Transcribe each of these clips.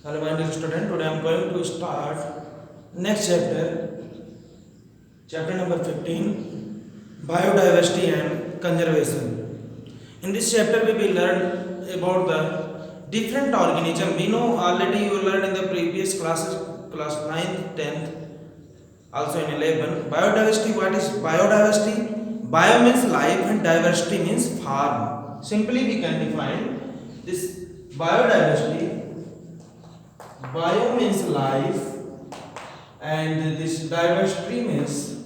Hello, my dear student. Today I am going to start next chapter, chapter number 15, biodiversity and conservation. In this chapter, we will learn about the different organism. We know already you learned in the previous classes, class 9th, 10th, also in 11. Biodiversity. What is biodiversity? Bio means life and diversity means farm. Simply, we can define this biodiversity. Bio means life and this diversity means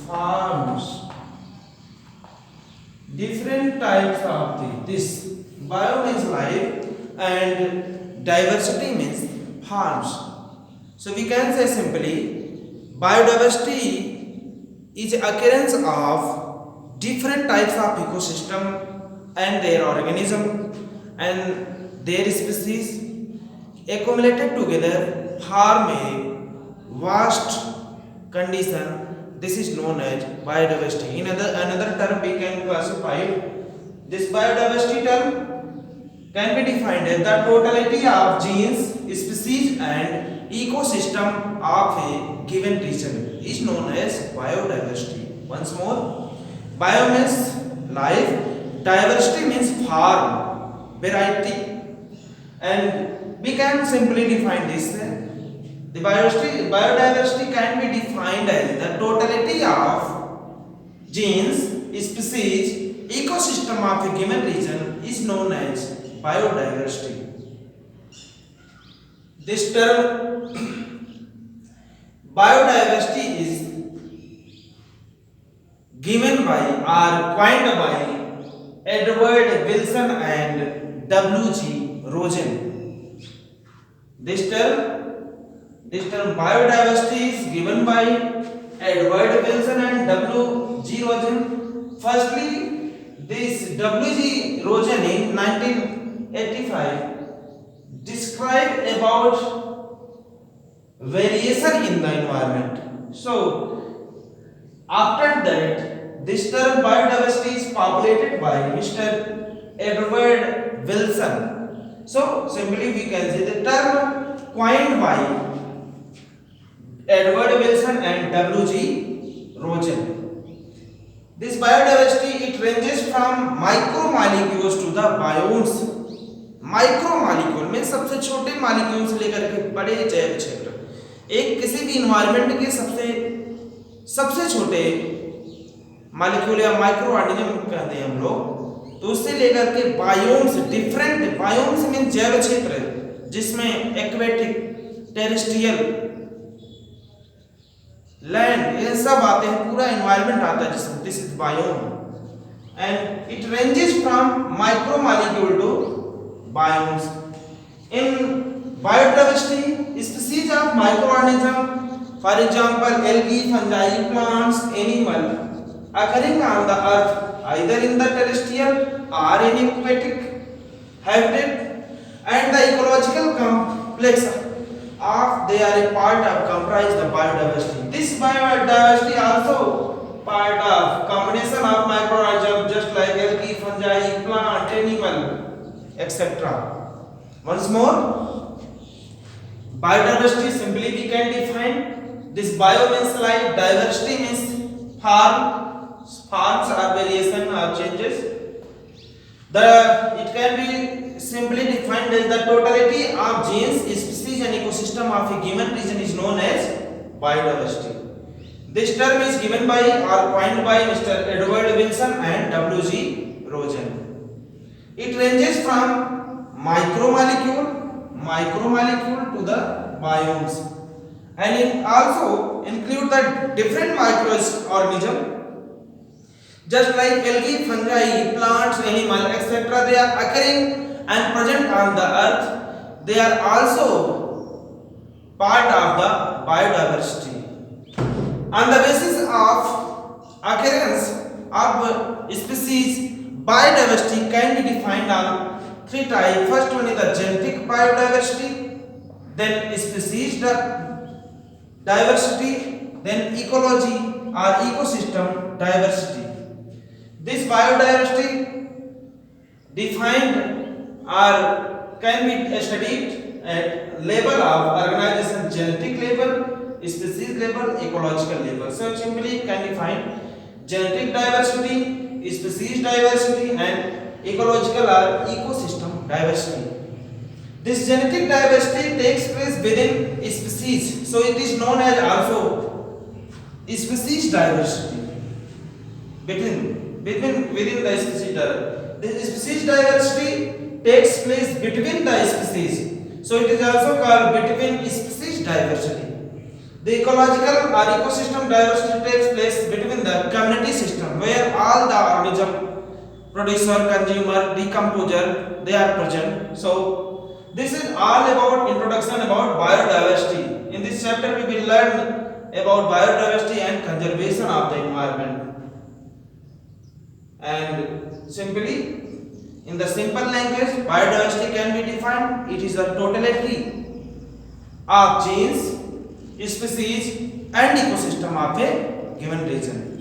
farms. Different types of this bio means life and diversity means farms. So we can say simply biodiversity is occurrence of different types of ecosystem and their organism and their species accumulated together form a vast condition. This is known as biodiversity. In another term, we can classify this biodiversity term can be defined as the totality of genes, species, and ecosystem of a given region is known as biodiversity. Once more, bio means life, diversity means farm, variety, and we can simply define this. The biodiversity can be defined as the totality of genes, species, ecosystem of a given region is known as biodiversity. This term biodiversity is given by or coined by Edward Wilson and W.G. Rosen. This term biodiversity is given by Edward Wilson and W.G. Rosen. Firstly, this W.G. Rosen in 1985 described about variation in the environment. So, after that, this term biodiversity is populated by Mr. Edward Wilson. So, simply we can say the term coined by Edward Wilson and W.G. Rosen. This biodiversity it ranges from micromolecules to the biomes. Micromolecule में सबसे छोटे molecule से लेकर के बड़े जैव क्षेत्र, एक किसी भी इन्वायरमेंट के सबसे छोटे मॉलिक्यूल या माइक्रो ऑर्गेनिज्म कहते हैं हम लोग, तो उससे लेकर के बायोम्स, डिफरेंट बायोम्स मीन जैव क्षेत्र जिसमें एक्वेटिक, टेरेस्ट्रियल, लैंड ये सब आते हैं, पूरा एनवायरनमेंट आता है जिसमें this is biome and it ranges from micromolecule to biomes. In biodiversity, species of microorganisms, for example, algae, fungi, plants, animal, occurring on the earth, either in the terrestrial or in aquatic habitat, and the ecological complex of they are a part of comprise the biodiversity. This biodiversity also part of combination of microorganisms just like algae, fungi, plant, animal, etc. Once more, biodiversity simply we can define this bio means life, diversity means farms or variation or changes. It can be simply defined as the totality of genes, species and ecosystem of a given region is known as biodiversity. This term is given by or coined by Mr. Edward Wilson and W.G. Rosen. It ranges from micromolecule to the biomes, and it also include the different microorganisms just like algae, fungi, plants, animal, etc. They are occurring and present on the earth. They are also part of the biodiversity. On the basis of occurrence of species, biodiversity can be defined on three types. First one is the genetic biodiversity, then species diversity, then ecology or ecosystem diversity. This biodiversity defined are can be studied at level of organization, genetic level, species level, ecological level. So simply can be find genetic diversity, species diversity, and ecological or ecosystem diversity. This genetic diversity takes place within species, so it is known as also species diversity. Within the species diversity. The species diversity takes place between the species, so it is also called between species diversity. The ecological or ecosystem diversity takes place between the community system, where all the organism, producer, consumer, decomposer, they are present. So this is all about introduction about biodiversity. In this chapter we will learn about biodiversity and conservation of the environment. And simply, in the simple language, biodiversity can be defined. It is a totality of genes, species, and ecosystem of a given region.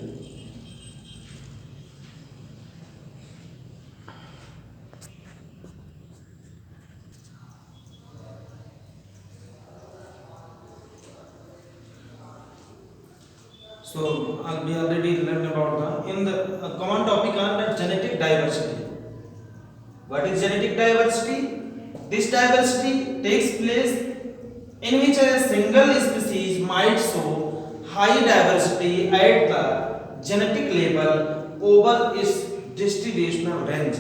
So we already learned about the common topic on the genetic diversity. What is genetic diversity? This diversity takes place in which a single species might show high diversity at the genetic level over its distributional range.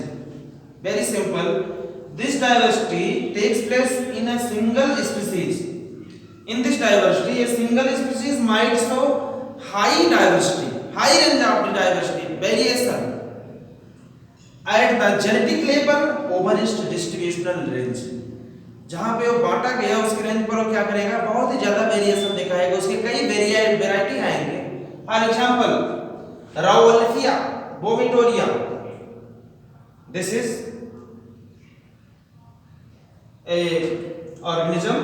Very simple. This diversity takes place in a single species. In this diversity, a single species might show high diversity, high range of the diversity, variation at the genetic level over its distributional range. जहाँ पे वो बांटा गया उसके range पर वो क्या करेगा, बहुत ही ज्यादा वेरिएशन दिखाएगा, उसके कई वेराइटी आएंगे. For example Rauwolfia vomitoria, this is a organism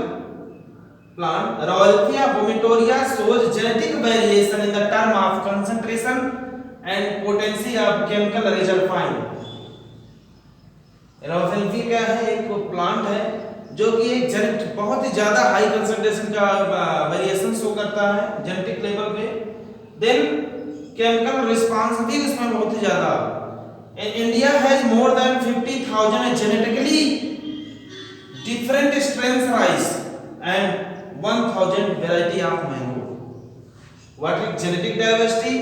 plant. Rauwolfia vomitoria shows genetic variation in the term of concentration and potency of chemical resultant. Rauvolfia क्या है, एक प्लांट है जो कि एक जेनेटिक बहुत ही ज्यादा हाई कंसंट्रेशन का वेरिएशन शो करता है जेनेटिक लेवल पे. देन केमिकल रिस्पांस भी उसमें बहुत ही ज्यादा. India has more than 50,000 genetically different strains rice and 1,000 variety of mango. What is genetic diversity?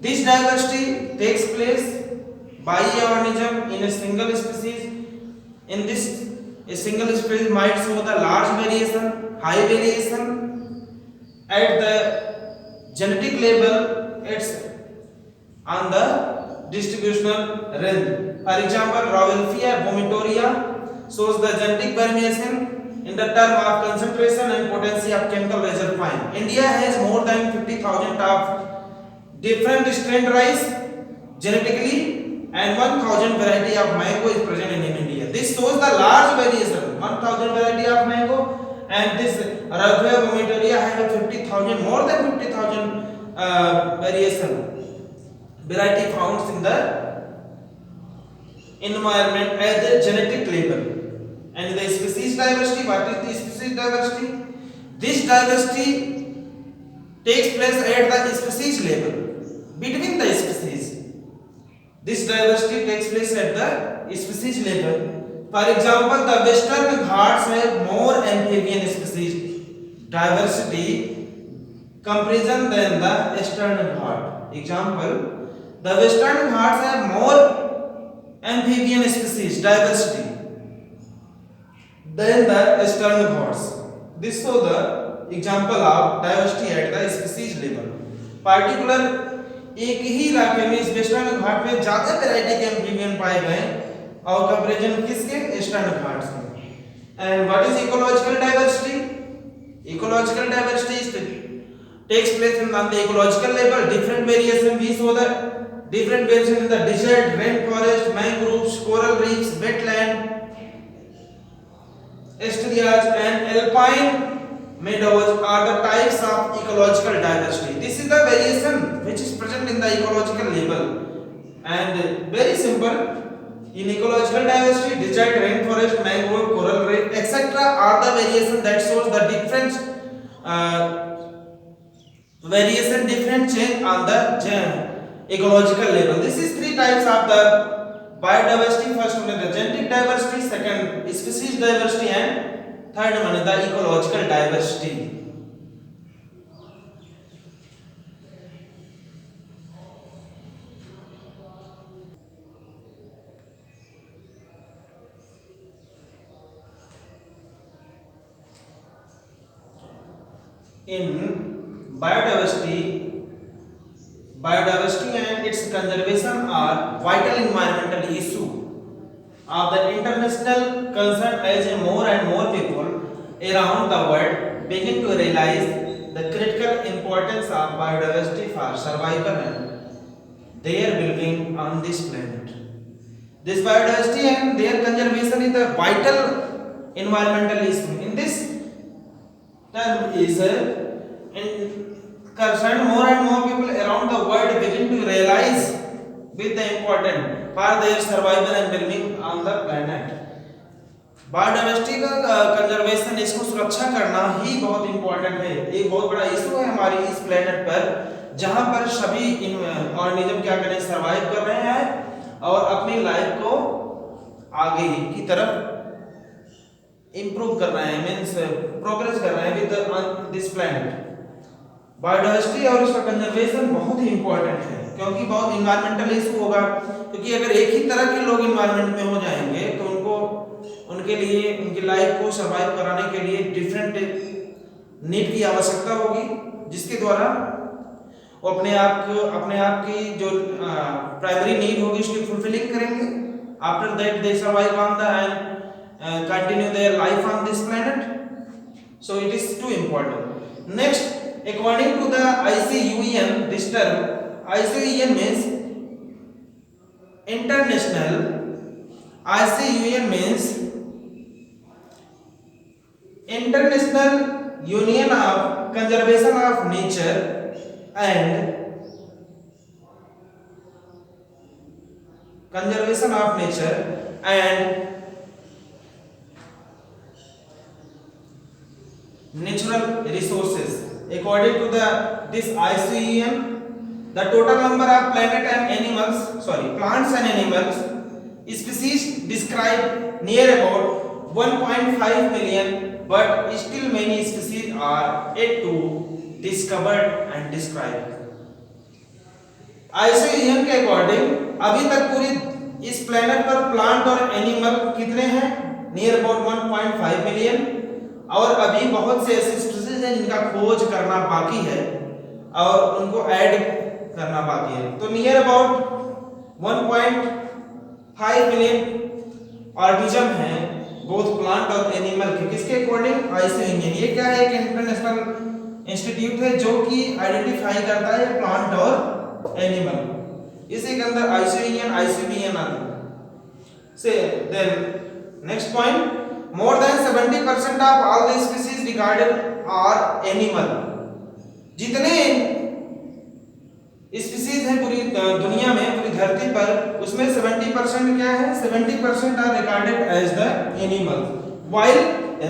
This diversity takes place by a organism in a single species. In this, a single species might show the large variation, high variation at the genetic level. It's on the distributional range. For example, Rauwolfia vomitoria shows the genetic variation in the term of concentration and potency of chemical resultant. India has more than 50,000 of different strain rice genetically, and 1,000 variety of mango is present in India. This shows the large variation, 1,000 variety of mango, and this Rauwolfia vomitoria has a 50,000, more than 50,000 variation variety found in the environment at the genetic level. And the species diversity, what is the species diversity? This diversity takes place at the species level, between the species. This diversity takes place at the species level. For example, the Western Ghats have more amphibian species diversity comparison than the Eastern Ghat. Example, the Western Ghats have more amphibian species diversity than the Eastern Ghats. This shows the example of diversity at the species level. Particular एक ही इलाके में इस western घाट में ज्यादा variety के amphibian पाए गए और कंपैरिजन किसके, ईस्टर्न घाट से. And what is ecological diversity? Ecological diversity takes place in the ecological level. Different variation we saw the different variation in the desert, rainforest, mangroves, coral reefs, wetland, estuaries and alpine meadows are the types of ecological diversity. This is the variation which is present in the ecological level. And very simple, In ecological diversity, desert, rainforest, mangrove, coral reef, etc. are the variation that shows the different different change on the ecological level. This is three types of the biodiversity. First one is the genetic diversity, second species diversity, and third one is the ecological diversity. In biodiversity and its conservation are vital environmental issue of the international concern as more and more people around the world begin to realize the critical importance of biodiversity for survival and their well-being on this planet. This biodiversity and their conservation is a vital environmental issue. In this term is concerned more and more people around the world begin to realize with the important for their survival and well-being on the planet. Biodiversity का conservation, इसको सुरक्षा करना ही बहुत important है। एक बहुत बड़ा issue है हमारी इस प्लेनेट पर, जहां पर सभी ऑर्गेनिज्म क्या कर रहे हैं, सर्वाइव कर रहे हैं और अपनी लाइफ को आगे की तरफ इंप्रूव कर रहे हैं, मींस प्रोग्रेस कर रहे हैं विद दिस प्लेनेट। बायोडाइवर्सिटी और इसका कंजर्वेशन बहुत ही इंपॉर्टेंट है, क्योंकि बहुत इन्वायरमेंटल इशू होगा। क्योंकि अगर एक ही तरह के लोग इन्वायरमेंट में हो जाएंगे तो उनके लिए उनकी लाइफ को सर्वाइव कराने के लिए डिफरेंट नीड की आवश्यकता होगी, जिसके द्वारा वो अपने आप की जो प्राइमरी नीड होगी उसकी फुलफिलिंग करेंगे। After that they survive on the end continue their life on this planet. So it is too important. Next, according to the IUCN, this term IUCN means international. IUCN means International Union of Conservation of Nature and natural resources. According to this IUCN, the total number of plants and animals species described near about 1.5 million, but still many species are yet to discovered and described. IUCN के according अभी तक पूरी इस planet पर plant और animal कितने हैं? Near about 1.5 million, और अभी बहुत से ऐसे स्पीशीज हैं जिनका खोज करना बाकी है और उनको ऐड करना बाकी है। तो नियर अबाउट 1.5 मिलियन ऑर्गेनिज्म हैं, बोथ प्लांट और एनिमल के। किसके अकॉर्डिंग? IUCN। ये क्या है? एक इंटरनेशनल इंस्टीट्यूट है जो कि आइडेंटिफाई करता है प्लांट और एनिमल। इसी के अंदर IUCN ICBN आता है। से then next point, more than 70% of all the species recorded are animal. जितने स्पीसीज हैं पूरी दुनिया में, पूरी धरती पर, उसमें 70% क्या है? 70% are recorded as the animal, while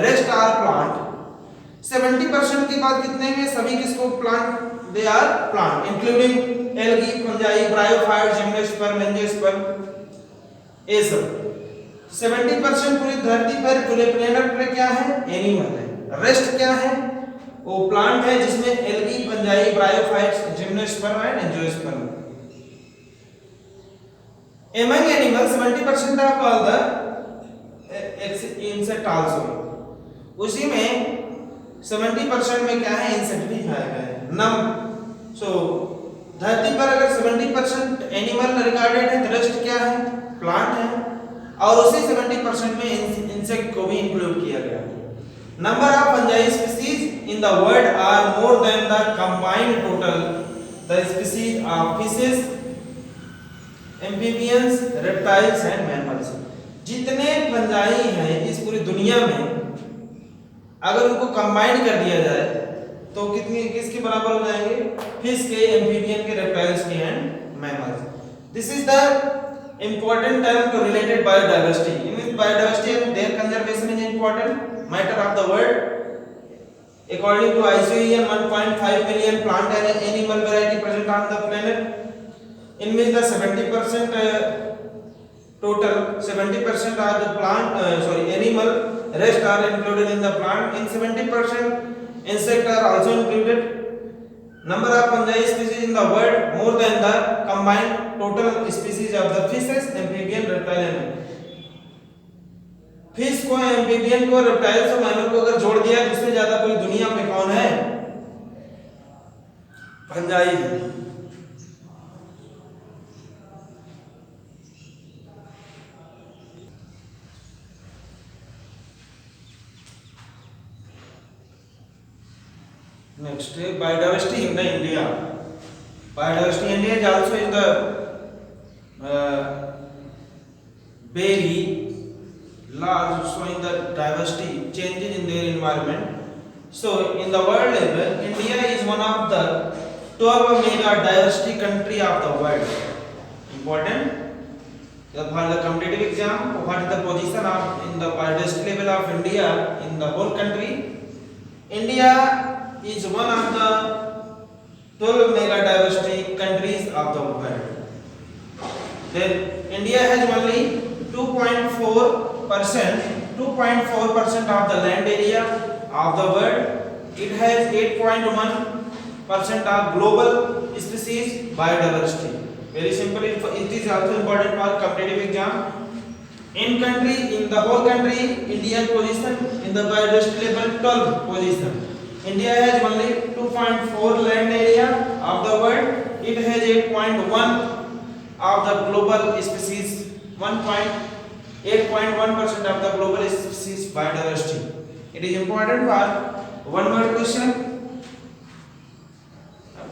rest are plant. 70% के बाद कितने हैं? सभी किसको? Plant. they are plant including algae, fungi, bryophytes, gymnosperm, angiosperm, ये सब। 70% पूरी धरती पर, पूरे प्लेनेट पर क्या है? एनिमल है। रेस्ट क्या है? वो प्लांट है जिसमें algae, fungi, bryophytes, gymnosperm and angiosperm. Among animals 70% of all the insect also। उसी में 70% में क्या है? इंसेक्ट भी खाया गया है। नम सो धरती पर अगर 70% एनिमल रिकॉर्डेड है तो रेस्ट क्या है? प्लांट है, और उसी 70% में इंसेक्ट को भी इंक्लूड किया गया है। Number of fungi species in the world are more than the combined total the species of fishes, amphibians, reptiles and mammals. जितने फंजाई हैं इस पूरी दुनिया में, अगर उनको कंबाइन कर दिया जाए तो किसके बराबर हो जाएंगे? फिश के, एम्फीबियन के, रेप्टाइल्स के and mammals. This is the important term to related biodiversity. In which biodiversity and their conservation is important matter of the world. According to IUCN, 1.5 million plant and animal variety present on the planet, in which the 70% total 70% are the animal, rest are included in the plant. In 70% insect are also included. Number of fungi species in the world more than the combined total species of the fishes, amphibian, reptile and fish को, amphibian को, reptiles और mammal को अगर जोड़ दिया तो उससे ज्यादा पूरी दुनिया में कौन है? फंजाई है। Next, biodiversity in the India. Biodiversity in India is also in the very large, showing the diversity changes in their environment. So, in the world level, India is one of the 12 mega diversity country of the world. Important. For the competitive exam, what is the position of in the biodiversity level of India in the whole country? India is one of the 12 mega diversity countries of the world. Then India has only 2.4% of the land area of the world. It has 8.1% of global species biodiversity. Very simple. It is also important for competitive exam. In the whole country, Indian position in the biodiversity level 12 position. India has only 2.4 land area of the world. It has 8.1 of the global species, 8.1% of the global species biodiversity. It is important for one word question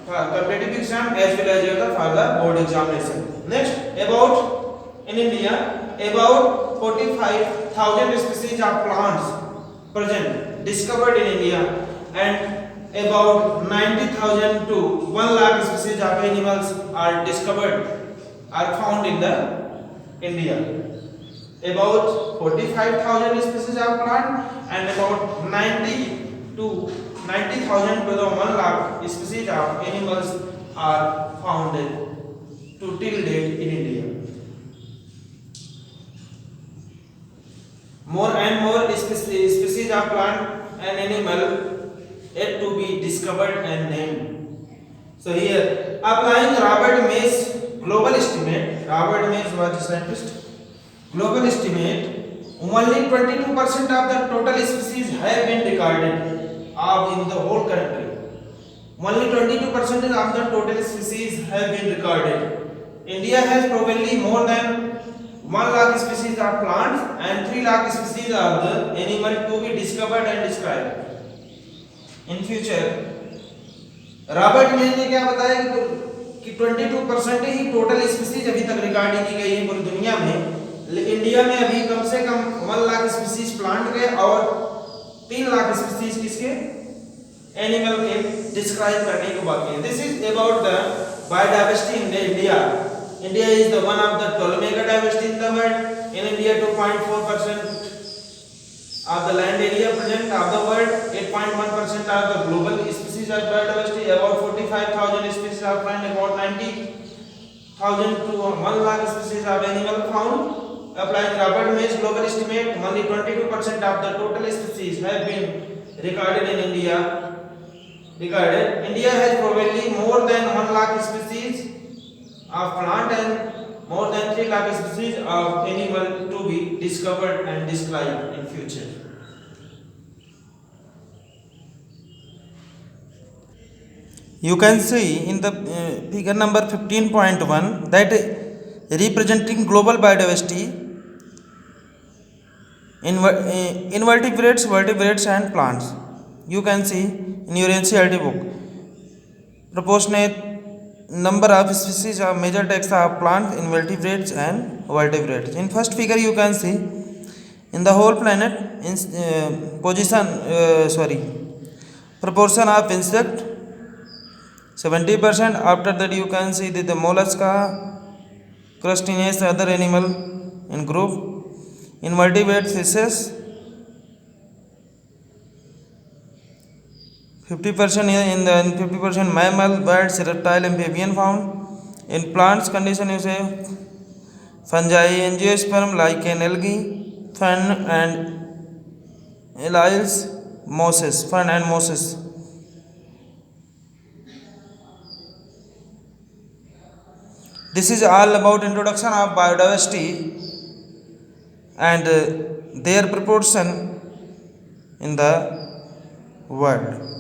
for competitive exam as well as for the board examination. Next, about in India, about 45,000 species of plants present discovered in India, and about 90,000 to 1 lakh species of animals are found in the India. About 45,000 species of plant and about 90,000 to the 1 lakh species of animals are found to till date in India. More and more species of plant and animal yet to be discovered and named. So here, applying Robert May's global estimate, Robert May was a scientist. Global estimate, only 22% of the total species have been recorded in the whole country. Only 22% of the total species have been recorded. India has probably more than 1 lakh species of plants and 3 lakh species of the animal to be discovered and described. In future, Robert मे ने क्या बताया कि 22% ही total species अभी तक record की गई है पूरी दुनिया में। इंडिया में अभी कम से कम 1 लाख स्पीसीज प्लांट के और 3 लाख स्पीसीज किसके एनिमल के डिस्क्राइब करने को बाकी है। This is about the biodiversity in India. India is the one of the 12 mega diversity in the world. In India 2.4% of the land area present of the world, 8.1% are the global species of biodiversity, about 45,000 species are found, about 90,000 to 1 lakh species of animal found. Applying Robert May's global estimate, only 22% of the total species have been recorded in India. India has probably more than 1 lakh species of plant and more than 3 lakh species of animal to be discovered and described in future. You can see in the figure number 15.1 that representing global biodiversity invertebrates, vertebrates and plants. You can see in your NCERT book proportionate number of species of major types of plants, invertebrates and vertebrates. In first figure you can see in the whole planet proportion of insect 70%. After that you can see the mollusca, crustaceans, other animal in group. In vertebrate fishes, 50% in the 50% mammal, birds, reptile, amphibian found. In plants condition, you say fungi, angiosperm, lichen, algae, fern and allies, mosses, fern and mosses. This is all about introduction of biodiversity and their proportion in the world.